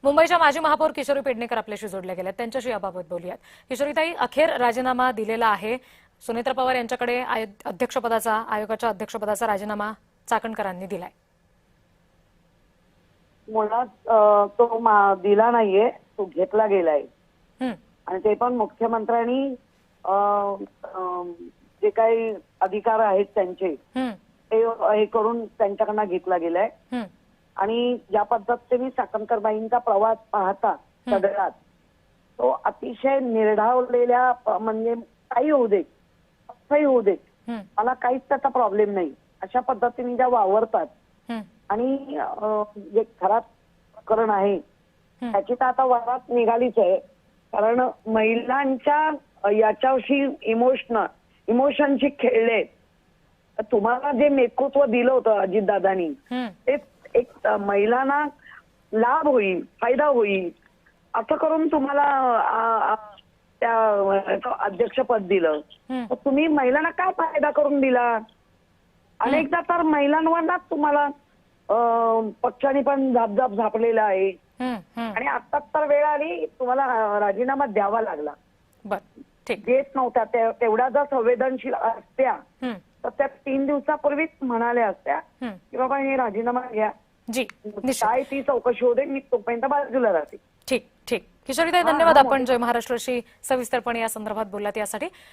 मुंबईच्या माजी महापौर किशोरी पेडणेकर आपल्याशी जोडल्या गेल्यात, त्यांच्याशी याबाबत बोलूयात। किशोरीताई, अखेर राजीनामा दिलेला आहे। सुनेत्र पवार यांच्याकडे आयोगाच्या अध्यक्षपदाचा राजीनामा चाकणकरांनी दिलाय। मुळात तो दिला नाहीये, तो घेतला गेलाय आणि ते पण मुख्यमंत्र्यांनी जे काही अधिकार आहेत त्यांचे ते हे करून त्यांच्याकडनं घेतला गेलाय। आणि ज्या पद्धतीने चाकणकरबाईंचा प्रवास पाहता सदरात तो अतिशय निर्ढावलेल्या, म्हणजे काही होऊ दे असंही होऊ दे, मला काहीच त्याचा प्रॉब्लेम नाही अशा पद्धतीने ज्या वावरतात आणि जे खराब प्रकरण आहे त्याची तर आता वादात निघालीच आहे। कारण महिलांच्या याच्याशी इमोशनशी खेळले। तुम्हाला जे नेतृत्व दिलं होतं अजितदादांनी ते एक महिलांना लाभ होईल, फायदा होईल असं करून तुम्हाला त्या अध्यक्षपद दिलं, तर तुम्ही महिलांना काय फायदा करून दिला? अनेकदा तर महिलांवरच तुम्हाला पक्षाने पण झापझाप झापलेला आहे आणि आत्ताच तर वेळ आली तुम्हाला राजीनामा द्यावा लागला। देत नव्हत्या तेवढ्या जर संवेदनशील असत्या तर त्या 3 दिवसापूर्वीच म्हणाल्या असत्या की बाबा हे राजीनामा घ्या, काय ती चौकशी होते, मी तोपर्यंत बाजूला राहते। ठीक ठीक किशोरीताई, धन्यवाद। आपण जय महाराष्ट्राशी सविस्तरपणे या संदर्भात बोललात यासाठी।